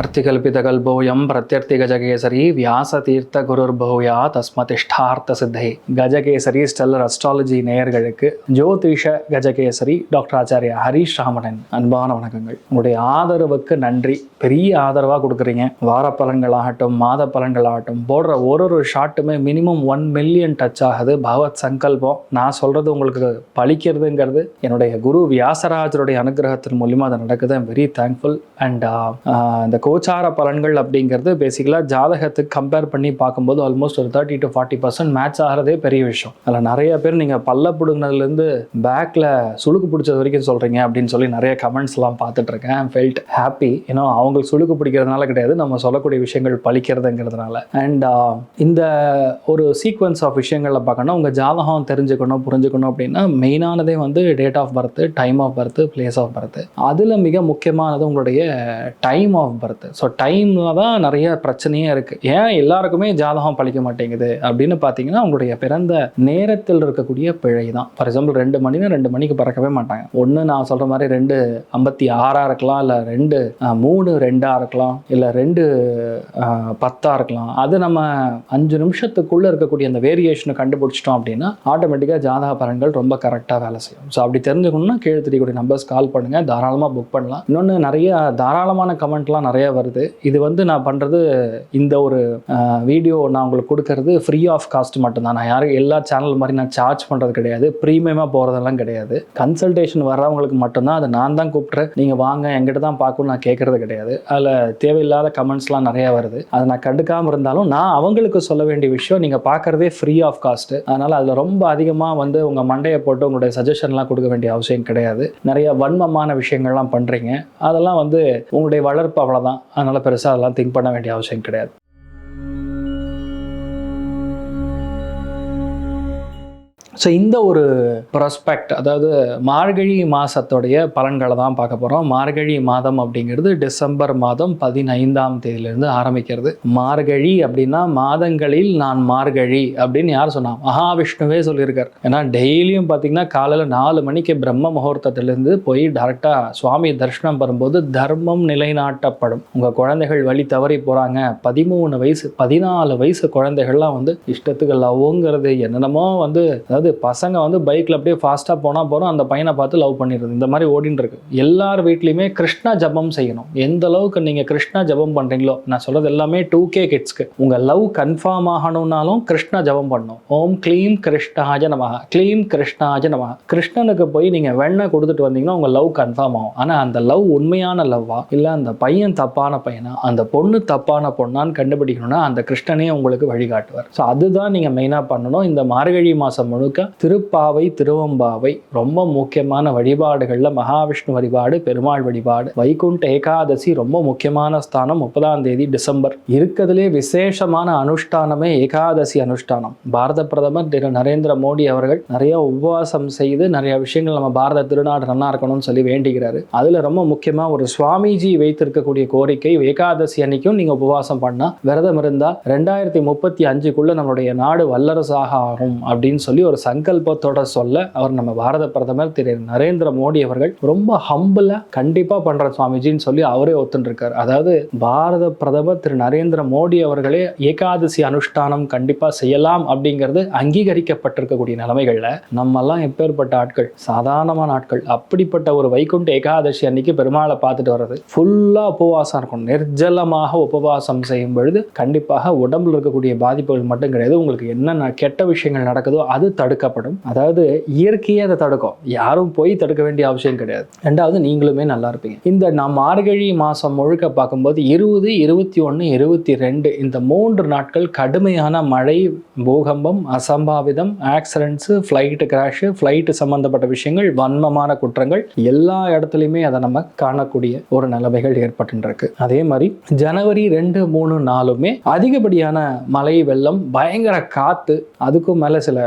अर्थिकल्पितकल्पोऽयं प्रत्यर्थिगजकेसरी व्यासतीर्थगुरुर्भूया तस्मतिष्ठार्த்த சித்தை. Gajakesari stellar astrology நேயர்களுக்கு ஜோதிஷ Gajakesari doctor Acharya Harish ராமனின் அன்பான வணக்கங்கள். உங்களுடைய ஆதரவுக்கு நன்றி. பெரிய ஆதரவாக கொடுக்குறீங்க. வார பலன்களாகட்டும், மாத பலன்களாகட்டும், போடுற ஒரு ஷார்ட்டுமே மினிமம் 1 மில்லியன் டச் ஆகுது. பகவத் சங்கல்பம். நான் சொல்றது உங்களுக்கு பலிக்கிறதுங்கிறது என்னுடைய குரு வியாசராஜருடைய அனுகிரகத்தின் மூலியமா அது நடக்குது. I'm very thankful. அண்ட் இந்த கோச்சார பலன்கள் அப்படிங்கிறது பேசிக்கலாக ஜாதகத்துக்கு கம்பேர் பண்ணி பார்க்கும்போது ஆல்மோஸ்ட் ஒரு 30 to 40% மேட்ச் ஆகிறதே பெரிய விஷயம். அதில் நிறைய பேர் நீங்கள் பல்ல பிடுங்கினதுலேருந்து பேக்கில் சுளுக்கு பிடிச்சது வரைக்கும் சொல்கிறீங்க அப்படின்னு சொல்லி நிறைய கமெண்ட்ஸ்லாம் பார்த்துட்டு இருக்கேன். I'm felt happy. ஏன்னா அவங்களுக்கு சுளுக்கு பிடிக்கிறதுனால கிடையாது, நம்ம சொல்லக்கூடிய விஷயங்கள் பலிக்கிறதுங்கிறதுனால. அண்ட் இந்த ஒரு சீக்வன்ஸ் ஆஃப் விஷயங்களில் பார்க்கணும், உங்கள் ஜாதகம் தெரிஞ்சுக்கணும், புரிஞ்சுக்கணும் அப்படின்னா மெயினானதே வந்து date of birth, time of birth, place of birth. அதில் மிக முக்கியமானது உங்களுடைய டைம் ஆஃப் பர்த். ஸோ டைமில் தான் நிறைய பிரச்சனையே இருக்குது. ஏன் எல்லாருக்குமே ஜாதகம் பழிக்க மாட்டேங்குது அப்படின்னு பார்த்தீங்கன்னா உங்களுடைய பிறந்த நேரத்தில் இருக்கக்கூடிய பிழை தான். ஃபார் எக்ஸாம்பிள் 2 மணினா 2 மணிக்கு பறக்கவே மாட்டாங்க. ஒன்று நான் சொல்கிற மாதிரி 2:56 இருக்கலாம், இல்லை 3:02 இருக்கலாம், இல்லை 2:10 இருக்கலாம். அது நம்ம 5 நிமிஷத்துக்குள்ளே இருக்கக்கூடிய அந்த வேரியேஷனை கண்டுபிடிச்சிட்டோம் அப்படின்னா ஆட்டோமேட்டிக்காக ஜாதக பலன்கள் ரொம்ப கரெக்டாக வேலை செய்யும். ஸோ அப்படி தெரிஞ்சுக்கணும்னா கீழே தெரியக்கூடிய நம்பர்ஸ் கால் பண்ணுங்கள், தாராளமாக புக் பண்ணலாம். இன்னொன்று நிறைய தாராளமான கமெண்ட்லாம் நிறைய வருது. இது வந்து நான் பண்ணுறது, இந்த ஒரு வீடியோ நான் உங்களுக்கு கொடுக்கறது ஃப்ரீ ஆஃப் காஸ்ட் மட்டும்தான். நான் யாரும் எல்லா சேனல் மாதிரி நான் சார்ஜ் பண்ணுறது கிடையாது, ப்ரீமியமாக போகிறதெல்லாம் கிடையாது. கன்சல்டேஷன் வர்றவங்களுக்கு மட்டும்தான் அதை நான் தான் கூப்பிட்றேன், நீங்கள் வாங்க எங்கிட்ட தான் பார்க்கணும் நான் கேட்குறது கிடையாது. அதில் தேவையில்லாத கமெண்ட்ஸ்லாம் நிறையா வருது. அதை நான் கண்டுக்காமல் இருந்தாலும் நான் அவங்களுக்கு சொல்ல வேண்டிய விஷயம் நீங்கள் பார்க்குறதே ஃப்ரீ ஆஃப் காஸ்ட்டு. அதனால் அதில் ரொம்ப அதிகமாக வந்து உங்கள் மண்டையை போட்டு உங்களுடைய சஜஷன்லாம் கொடுக்க வேண்டிய அவசியம் கிடையாது. நிறைய வன்மமான விஷயங்கள்லாம் பண்ணுறீங்க, அதெல்லாம் வந்து உங்களுடைய வளர்ப்பு அவ்வளோதான். அதனால் பெருசாக அதெல்லாம் திங்க் பண்ண வேண்டிய அவசியம் கிடையாது. ஸோ இந்த ஒரு ப்ராஸ்பெக்ட், அதாவது மார்கழி மாதத்தோடைய பலன்களை தான் பார்க்க போகிறோம். மார்கழி மாதம் அப்படிங்கிறது டிசம்பர் மாதம் 15ஆம் தேதியிலேருந்து ஆரம்பிக்கிறது. மார்கழி அப்படின்னா மாதங்களில் நான் மார்கழி அப்படின்னு யார் சொன்னா? மகாவிஷ்ணுவே சொல்லியிருக்கார். ஏன்னா டெய்லியும் பார்த்தீங்கன்னா காலையில் 4 மணிக்கு பிரம்ம முகூர்த்தத்திலேருந்து போய் டேரெக்டாக சுவாமி தரிசனம் வரும்போது தர்மம் நிலைநாட்டப்படும். உங்கள் குழந்தைகள் வழி தவறி போகிறாங்க, 13 வயசு 14 வயசு குழந்தைகள்லாம் வந்து இஷ்டத்துக்கு லவ்ங்கிறது என்னென்னமோ வந்து, அதாவது பசங்க வந்து பைக்கில் அப்படியே ஃபாஸ்ட்டாக போகிறோம், அந்த பையனை பார்த்து லவ் பண்ணிடுறது, இந்த மாதிரி ஓடின்னு இருக்கு. எல்லார் வீட்லையுமே கிருஷ்ணா ஜபம் செய்யணும். எந்த அளவுக்கு நீங்கள் கிருஷ்ணா ஜபம் பண்ணுறீங்களோ, நான் சொல்கிறது எல்லாமே 2K கிட்ஸ்க்கு. உங்கள் லவ் கன்ஃபார்ம் ஆகணும்னாலும் கிருஷ்ணா ஜபம் பண்ணணும். ஓம் க்ளீம் கிருஷ்ணாஜ நமஹ, க்ளீம் கிருஷ்ணாஜ நமஹ. கிருஷ்ணனுக்கு போய் நீங்கள் வெண்ணெய் கொடுத்துட்டு வந்தீங்கன்னா உங்கள் லவ் கன்ஃபார்ம் ஆகும். ஆனால் அந்த லவ் உண்மையான லவ்வா, இல்லை அந்த பையன் தப்பான பையனா, அந்த பொண்ணு தப்பான பொண்ணான்னு கண்டுபிடிக்கணும்னா அந்த கிருஷ்ணனே உங்களுக்கு வழிகாட்டுவார். ஸோ அதுதான் நீங்கள் மெயினாக பண்ணணும். இந்த மார்கழி மாதம் முழுக்க திருப்பாவை, திருவம்பாவை ரொம்ப முக்கியமான வழிபாடுகளில் மகாவிஷ்ணு வழிபாடு, பெருமாள் வழிபாடு, வைகுண்ட ஏகாதசி ரொம்ப முக்கியமான ஸ்தானம். 30ஆம் தேதி டிசம்பர் இருக்கிறதுலே விசேஷமான அனுஷ்டானமே ஏகாதசி அனுஷ்டானம். பாரத பிரதமர் திரு நரேந்திர மோடி அவர்கள் நிறைய உபவாசம் செய்து நிறைய விஷயங்கள் நம்ம பாரத திருநாடு நல்லா இருக்கணும்னு சொல்லி வேண்டிக்கிறாரு. அதுல ரொம்ப முக்கியமா ஒரு சுவாமிஜி வைத்திருக்கக்கூடிய கோரிக்கை, ஏகாதசி அன்னைக்கும் நீங்க உபவாசம் பண்ணா, விரதம் இருந்தால் 2035க்குள்ள நம்மளுடைய நாடு வல்லரசாக ஆகும் அப்படின்னு சொல்லி ஒரு சங்கல்பத்தோட சொல்ல அவர் நம்ம பாரத பிரதமர் திரு நரேந்திர மோடி அவர்கள் ரொம்ப ஹம்பிளா கண்டிப்பா பண்ற சுவாமிஜின்னு சொல்லி அவரே ஒத்துருக்காரு. அதாவது பாரத பிரதமர் திரு நரேந்திர மோடி அவர்களே ஏகாதசி அனுஷ்டானம் கண்டிப்பா செய்யலாம் அப்படிங்கிறது அங்கீகரிக்கப்பட்டிருக்கக்கூடிய நிலைமைகள்ல நம்ம எல்லாம் எப்பேற்பட்ட ஆட்கள், சாதாரணமான ஆட்கள். அப்படிப்பட்ட ஒரு வைகுண்ட ஏகாதசி அன்னைக்கு பெருமாளை பார்த்துட்டு வர்றது, ஃபுல்லா உபவாசம் இருக்கும். நிர்ஜலமாக உபவாசம் செய்யும் பொழுது கண்டிப்பாக உடம்புல இருக்கக்கூடிய பாதிப்புகள் மட்டும் கிடையாது, உங்களுக்கு என்னென்ன கெட்ட விஷயங்கள் நடக்குதோ அது தடுக்கப்படும். அதாவது இயற்கையே அதை தடுக்கும், யாரும் போய் தடுக்க வேண்டிய அவசியம் கிடையாது. ரெண்டாவது நீங்களுமே நல்லா இருப்பீங்க. இந்த நாம் மார்கழி மாதம் முழுக்க பார்க்கும்போது 20, 21, 22 இந்த 3 நாட்கள் கடுமையான மழை, பூகம்பம், அசம்பாவிதம், ஆக்சிடென்ட்ஸ், ஃப்ளைட்டு கிராஷ், ஃப்ளைட்டு சம்பந்தப்பட்ட விஷயங்கள், வன்மமான குற்றங்கள் எல்லா இடத்துலையுமே அதை நம்ம காணக்கூடிய ஒரு நிலைமைகள் ஏற்பட்டுருக்கு. அதே மாதிரி ஜனவரி 2, 3, 4மே அதிகப்படியான மழை, வெள்ளம், பயங்கர காத்து, அதுக்கும் மேலே சில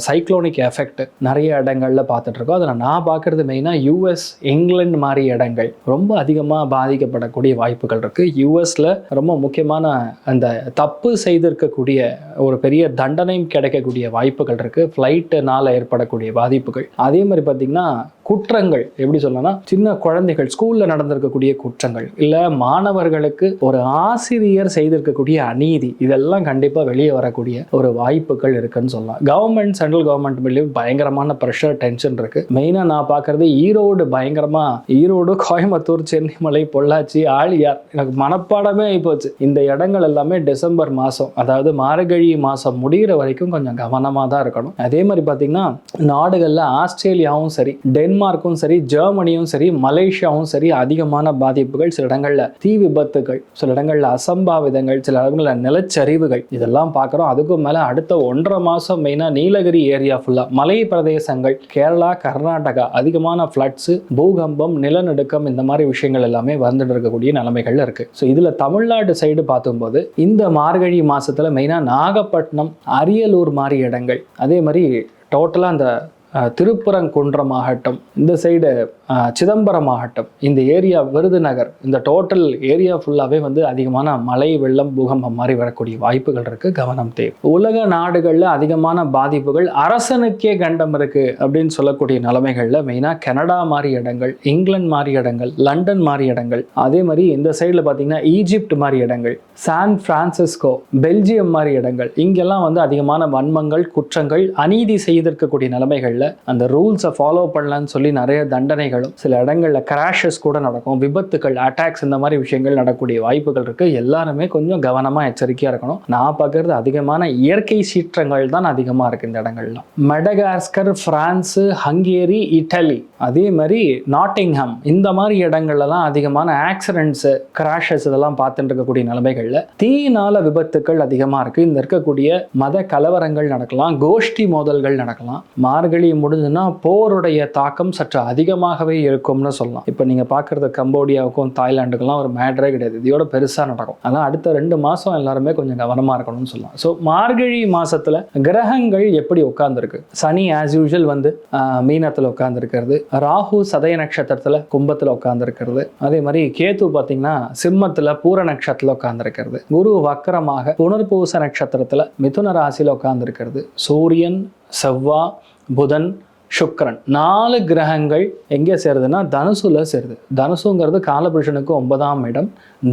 சைக்ளோனிக் எஃபெக்ட் நிறைய இடங்கள்ல பார்த்துட்டு இருக்கோம். அதில் நான் பார்க்கறது மெயினாக US, இங்கிலாந்து மாதிரி இடங்கள் ரொம்ப அதிகமாக பாதிக்கப்படக்கூடிய வாய்ப்புகள் இருக்கு. யூஎஸ்ல ரொம்ப முக்கியமான அந்த தப்பு செய்திருக்கக்கூடிய ஒரு பெரிய தண்டனை கிடைக்கக்கூடிய வாய்ப்புகள் இருக்கு, ஃப்ளைட்டுனால ஏற்படக்கூடிய பாதிப்புகள். அதே மாதிரி பார்த்தீங்கன்னா குற்றங்கள் எப்படி சொல்லணும்னா சின்ன குழந்தைகள் ஸ்கூல்ல நடந்திருக்கக்கூடிய குற்றங்கள், இல்ல மாணவர்களுக்கு ஒரு ஆசிரியர் செய்திருக்கக்கூடிய அநீதி, இதெல்லாம் கண்டிப்பா வெளியே வரக்கூடிய ஒரு வாய்ப்புகள் இருக்குன்னு சொல்லலாம். கவர்மெண்ட், சென்ட்ரல் கவர்மெண்ட் மேலேயும் பயங்கரமான ப்ரெஷர், டென்ஷன் இருக்கு. மெயினா நான் பார்க்கறது ஈரோடு, பயங்கரமா ஈரோடு, கோயம்புத்தூர், சென்னிமலை, பொள்ளாச்சி, ஆழியார், எனக்கு மனப்பாடமே ஆயிப்போச்சு. இந்த இடங்கள் எல்லாமே டிசம்பர் மாதம், அதாவது மார்கழி மாதம் முடிகிற வரைக்கும் கொஞ்சம் கவனமாக தான் இருக்கணும். அதே மாதிரி பார்த்தீங்கன்னா நாடுகளில் ஆஸ்திரேலியாவும் சரி, டென்மார்க்கும் சரி, ஜெர்மனியும் சரி, மலேசியாவும் சரி அதிகமான பாதிப்புகள், சில இடங்களில் தீ விபத்துகள், சில இடங்களில் அசம்பாவிதங்கள், சில இடங்களில் நிலச்சரிவுகள், இதெல்லாம் பார்க்குறோம். அதுக்கும் மேலே அடுத்த 1.5 மாதம் மெயினாக நீலகிரி ஏரியா ஃபுல்லாக மலை பிரதேசங்கள், கேரளா, கர்நாடகா அதிகமான ஃப்ளட்ஸு, பூகம்பம், நிலநடுக்கம், இந்த மாதிரி விஷயங்கள் எல்லாமே வந்துட்டு இருக்கக்கூடிய நிலைமைகள் இருக்குது. ஸோ இதில் தமிழ்நாடு சைடு பார்க்கும்போது இந்த மார்கழி மாதத்தில் மெயினாக நாகப்பட்டினம், அரியலூர் மாதிரி இடங்கள், அதே மாதிரி டோட்டலாக அந்த திருப்பரங்குன்றம் ஆகட்டும், இந்த சைடு சிதம்பரம் ஆகட்டும், இந்த ஏரியா விருதுநகர், இந்த டோட்டல் ஏரியா ஃபுல்லாகவே வந்து அதிகமான மழை, வெள்ளம், பூகம்பம் மாதிரி வரக்கூடிய வாய்ப்புகள் இருக்குது. கவனம் தேவை. உலக நாடுகளில் அதிகமான பாதிப்புகள், அரசனுக்கே கண்டம் இருக்குது அப்படின்னு சொல்லக்கூடிய நிலைமைகளில் மெயினாக கனடா மாதிரி இடங்கள், இங்கிலாந்து மாதிரி இடங்கள், லண்டன் மாதிரி இடங்கள், அதே மாதிரி இந்த சைடில் பார்த்தீங்கன்னா ஈஜிப்ட் மாதிரி இடங்கள், சான் பிரான்சிஸ்கோ, பெல்ஜியம் மாதிரி இடங்கள், இங்கெல்லாம் வந்து அதிகமான வன்மங்கள், குற்றங்கள், அநீதி செய்திருக்கக்கூடிய நிலைமைகளில் அந்த ரூல்ஸை ஃபாலோ பண்ணலன்னு சொல்லி நிறைய தண்டனைகளும், சில இடங்களில் கிராஷஸ் கூட நடக்கும், விபத்துகள், அட்டாக்ஸ், இந்த மாதிரி விஷயங்கள் நடக்கக்கூடிய வாய்ப்புகள் இருக்குது. எல்லாருமே கொஞ்சம் கவனமாக எச்சரிக்கையாக இருக்கணும். நான் பார்க்குறது அதிகமான இயற்கை சீற்றங்கள் தான் அதிகமாக இருக்குது இந்த இடங்கள்லாம். மெடகாஸ்கர், பிரான்ஸு, ஹங்கேரி, இட்டலி, அதே மாதிரி நாட்டிங்ஹாம், இந்த மாதிரி இடங்கள்லாம் அதிகமான ஆக்சிடென்ட்ஸு, கிராஷஸ் இதெல்லாம் பார்த்துட்டு இருக்கக்கூடிய நிலைமைகளில் தீயினால விபத்துக்கள் அதிகமாக இருக்குது. இந்த இருக்கக்கூடிய மத கலவரங்கள் நடக்கலாம், கோஷ்டி மோதல்கள் நடக்கலாம். மார்கழி முடிஞ்சுன்னா போருடைய தாக்கம் சற்று அதிகமாகவே இருக்கும்னு சொல்லலாம். இப்போ நீங்கள் பார்க்குறது கம்போடியாவுக்கும் தாய்லாண்டுக்கெல்லாம் ஒரு மேட்ரே கிடையாது, இதோட பெருசாக நடக்கும். ஆனால் அடுத்த 2 மாதம் எல்லாருமே கொஞ்சம் கவனமாக இருக்கணும்னு சொல்லலாம். ஸோ மார்கழி மாதத்தில் கிரகங்கள் எப்படி உட்கார்ந்துருக்கு? சனி ஆஸ் யூஷுவல் வந்து மீனத்தில் உட்கார்ந்துருக்கிறது, ராகு சதய நட்சத்திரத்தில் கும்பத்தில் உட்கார்ந்துருக்கிறது, அதே மாதிரி கேது பார்த்தீங்கன்னா சிம்மத்தில் பூர நட்சத்திரத்தில் உட்கார்ந்துருக்கிறது, குரு வக்கரமாக புனர்பூச நட்சத்திரத்தில் மிதுன ராசியில் உட்கார்ந்துருக்கிறது, சூரியன், செவ்வாய், புதன், சுக்கிரன், 4 கிரகங்கள் எங்கே சேருதுன்னா தனுசுல சேருது. தனுசுங்கிறது காலபுருஷனுக்கு 9ஆம் இடம்,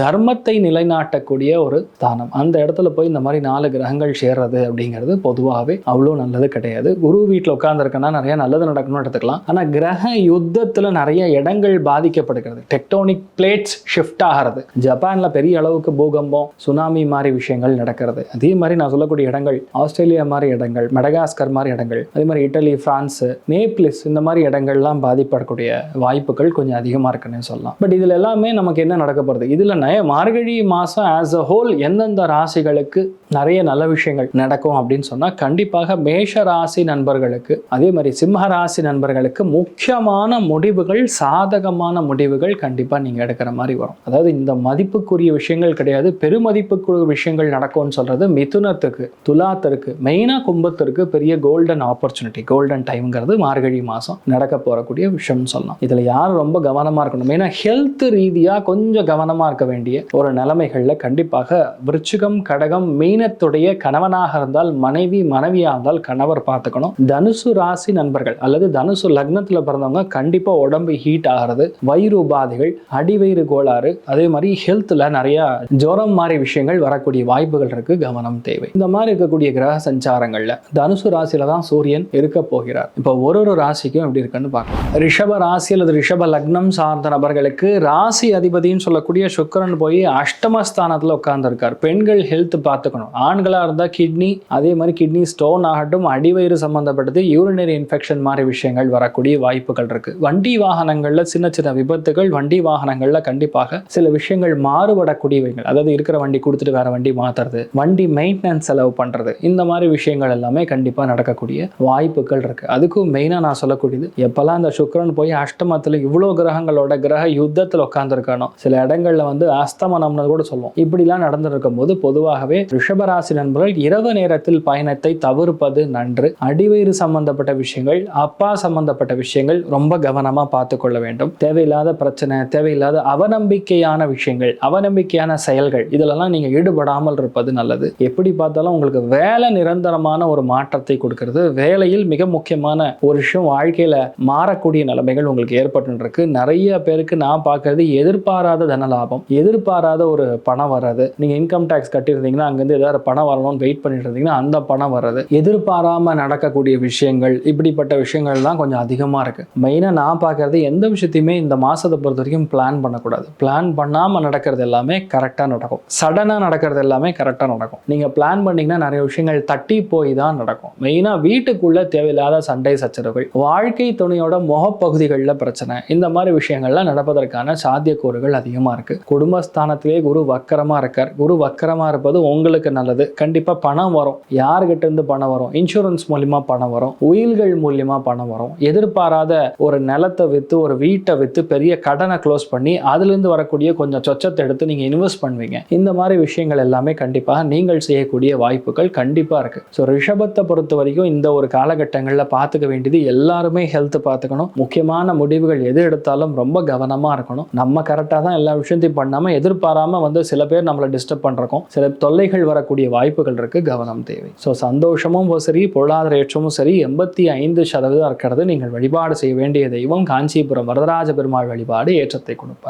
தர்மத்தை நிலைநாட்டக்கூடிய ஒரு ஸ்தானம். அந்த இடத்துல போய் இந்த மாதிரி 4 கிரகங்கள் சேர்றது அப்படிங்கிறது பொதுவாகவே அவ்வளோ நல்லது கிடையாது. குரு வீட்டில் உட்கார்ந்துருக்கன்னா நிறைய நல்லது நடக்கணும்னு எடுத்துக்கலாம். ஆனால் கிரக யுத்தத்தில் நிறைய இடங்கள் பாதிக்கப்படுகிறது, டெக்டோனிக் பிளேட்ஸ் ஷிஃப்ட் ஆகிறது. ஜப்பானில் பெரிய அளவுக்கு பூகம்பம், சுனாமி மாதிரி விஷயங்கள் நடக்கிறது. அதே மாதிரி நான் சொல்லக்கூடிய இடங்கள் ஆஸ்திரேலியா மாதிரி இடங்கள், மெடகாஸ்கர் மாதிரி இடங்கள், அதே மாதிரி இட்டலி, பிரான்ஸ், நேப்ளிஸ், இந்த மாதிரி இடங்கள்லாம் பாதிப்படக்கூடிய வாய்ப்புகள் கொஞ்சம் அதிகமாக இருக்குன்னு சொல்லலாம். பட் இதில் எல்லாமே நமக்கு என்ன நடக்க போகிறது? இதில் மார்கழி மாதம் ஆஸ் அ ஹோல் எந்தெந்த ராசிகளுக்கு நிறைய நல்ல விஷயங்கள் நடக்கும் அப்படின்னு சொன்னால் கண்டிப்பாக மேஷ ராசி நண்பர்களுக்கு, அதே மாதிரி சிம்ம ராசி நண்பர்களுக்கு முக்கியமான முடிவுகள், சாதகமான முடிவுகள் கண்டிப்பாக நீங்கள் எடுக்கிற மாதிரி வரும். அதாவது இந்த மதிப்புக்குரிய விஷயங்கள் கிடையாது, பெருமதிப்புக்குரிய விஷயங்கள் நடக்கும்னு சொல்கிறது மிதுனத்துக்கு, துலாத்திற்கு, மெயினாக கும்பத்திற்கு பெரிய கோல்டன் ஆப்பர்ச்சுனிட்டி, கோல்டன் டைம்ங்கிறது மார்கழி மாதம் நடக்க போகக்கூடிய விஷயம்னு சொல்லலாம். இதில் யாரும் ரொம்ப கவனமாக இருக்கணும். மெயினாக ஹெல்த் ரீதியாக கொஞ்சம் கவனமாக இருக்க வேண்டிய ஒரு நிலைமைகளில் கண்டிப்பாக விருச்சிகம், கடகம், மீனத்துடைய கணவனாக இருந்தால் மனைவி, மனைவியாக இருந்தால் கணவர் பார்த்துக்கணும். தனுசு ராசி நண்பர்கள் அல்லது தனுசு லக்னத்தில் பிறந்தவங்க கண்டிப்பாக உடம்பு ஹீட் ஆகிறது, வயிறு உபாதைகள், அடிவயிறு கோளாறு, அதே மாதிரி ஹெல்த்தில் நிறைய ஜுரம் மாதிரி விஷயங்கள் வரக்கூடிய வாய்ப்புகள் இருக்கு, கவனம் தேவை. இந்த மாதிரி இருக்கக்கூடிய கிரக சஞ்சாரங்கள்ல தனுசு ராசியில தான் சூரியன் இருக்க போகிறார். இப்போ ஒரு ராசிக்கும் எப்படி இருக்குன்னு பார்க்கலாம். ரிஷப ராசி அல்லது ரிஷப லக்னம் சார்ந்த நபர்களுக்கு ராசி அதிபதினு சொல்லக்கூடிய சுக்கிரன் போய் அஷ்டமஸ்தானத்தில் உட்கார்ந்துருக்கார். பெண்கள் ஹெல்த் பார்த்துக்கணும். ஆண்களாக இருந்தால் கிட்னி, அதே மாதிரி கிட்னி ஸ்டோன் ஆகட்டும், அடிவயிறு சம்பந்தப்பட்டது, யூரினரி இன்ஃபெக்ஷன் மாதிரி விஷயங்கள் வரக்கூடிய வாய்ப்புகள் இருக்கு. வண்டி வாகனங்கள்ல சின்ன சின்ன விபத்துகள், வண்டி வாகனங்கள்ல கண்டிப்பாக சில விஷயங்கள் மாறுபடக்கூடியவைகள், அதாவது இருக்கிற வண்டி கொடுத்துட்டு வேற வண்டி மாத்துறது, வண்டி மெயின்டெனன்ஸ் செலவு பண்றது, இந்த மாதிரி விஷயங்கள் எல்லாமே கண்டிப்பா நடக்கக்கூடிய வாய்ப்புகள் இருக்கு. அதுக்கும் மெயினா நான் சொல்லக்கூடியது, எப்பெல்லாம் இந்த சுக்கிரன் போய் அஷ்டமத்துல இவ்வளவு கிரகங்களோட கிரக யுத்தத்தில் உட்கார்ந்துருக்கானோ, சில இடங்கள்ல வந்து அஸ்தமனம்னு கூட சொல்லுவோம், இப்படிலாம் நடந்திருக்கும் போது பொதுவாகவே ரிஷபராசி நண்பர்கள் இரவு நேரத்தில் பயணத்தை தவிர்ப்பது நன்று. அடிவயிறு சம்பந்தப்பட்ட விஷயங்கள், அப்பா சம்பந்தப்பட்ட விஷயங்கள் ரொம்ப கவனமா பார்த்து கொள்ள வேண்டும். தேவையில்லாத பிரச்சனை, தேவையில்லாத அவநம்பிக்கையான விஷயங்கள், அவநம்பிக்கையான செயல்கள், இதெல்லாம் நீங்க ஈடுபடாமல் இருப்பது நல்லது. எப்படி பார்த்தாலும் உங்களுக்கு வேலை நிரந்தரமான ஒரு மாற்றத்தை கொடுக்கிறது. வேலையில் மிக முக்கியமான ஒரு விஷயம் வாழ்க்கையில மாறக்கூடிய நிலைமைகள் உங்களுக்கு ஏற்பட்டு இருக்கு. நிறைய பேருக்கு நான் பார்க்கறது எதிர்பாராத தன லாபம், எதிர்பாராத ஒரு பணம் வர்றது. நீங்க இன்கம் டேக்ஸ் கட்டியிருந்தீங்கன்னா அங்கிருந்து ஏதாவது பணம் வரணும்னு வெயிட் பண்ணிட்டு இருந்தீங்கன்னா அந்த பணம் வர்றது, எதிர்பாராம நடக்கக்கூடிய விஷயங்கள், இப்படிப்பட்ட விஷயங்கள் தான் கொஞ்சம் அதிகமா இருக்கு. மெயினா நான் பார்க்கறது எந்த விஷயத்தையுமே இந்த மாசத்தை பொறுத்த வரைக்கும் பிளான் பண்ணக்கூடாது. பிளான் பண்ணாம நடக்கிறது எல்லாமே கரெக்டா நடக்கும். சடனா நடக்கிறது எல்லாமே கரெக்டா நடக்கும். நீங்க பிளான் பண்ணீங்கன்னா நிறைய விஷயங்கள் தட்டி போய் தான் நடக்கும். மெயினா வீட்டுக்குள்ள தேவையில்லாத சண்டை சச்சரவுகள், வாழ்க்கை துணையோட முகப்பகுதிகளில் பிரச்சனை, இந்த மாதிரி விஷயங்கள்லாம் நடப்பதற்கான சாத்தியக்கூறுகள் அதிகமாக இருக்கு. குடும்பஸ்தானத்திலே குரு வக்கரமா இருக்கார். குரு வக்கரமா இருப்பது உங்களுக்கு நல்லது. கண்டிப்பா பணம் வரும். யார்கிட்ட இருந்து பணம் வரும்? இன்சூரன்ஸ் மூலியமா பணம் வரும், உயில்கள் மூலியமா பணம் வரும். எதிர்பாராத ஒரு நிலத்தை வித்து, ஒரு வீட்டை வித்து பெரிய கடனை க்ளோஸ் பண்ணி அதுல இருந்து வரக்கூடிய கொஞ்சம் சொச்சத்தை எடுத்து நீங்க இன்வெஸ்ட் பண்ணுவீங்க. இந்த மாதிரி விஷயங்கள் எல்லாமே கண்டிப்பாக நீங்கள் செய்யக்கூடிய வாய்ப்புகள் கண்டிப்பா இருக்கு. ஸோ ரிஷபத்தை பொறுத்த வரைக்கும் இந்த ஒரு காலகட்டங்களில் பார்த்துக்க வேண்டியது, எல்லாருமே ஹெல்த் பார்த்துக்கணும். முக்கியமான முடிவுகள் எது எடுத்தாலும் ரொம்ப கவனமா இருக்கணும். நம்ம கரெக்டாக தான் எல்லா விஷயத்தையும் பண்ணாம எதிர்பாராம சில பேர் நம்மளை டிஸ்டர்ப் பண்றோம், சில தொல்லைகள் வரக்கூடிய வாய்ப்புகள் இருக்கு. கவனம் தேவை. ஸோ சந்தோஷமும் சரி, பொருளாதார ஏற்றமும் சரி 85% இருக்கிறது. நீங்கள் வழிபாடு செய்ய வேண்டிய தெய்வம் காஞ்சிபுரம் வரதராஜ பெருமாள் வழிபாடு ஏற்றத்தை கொடுப்பார்.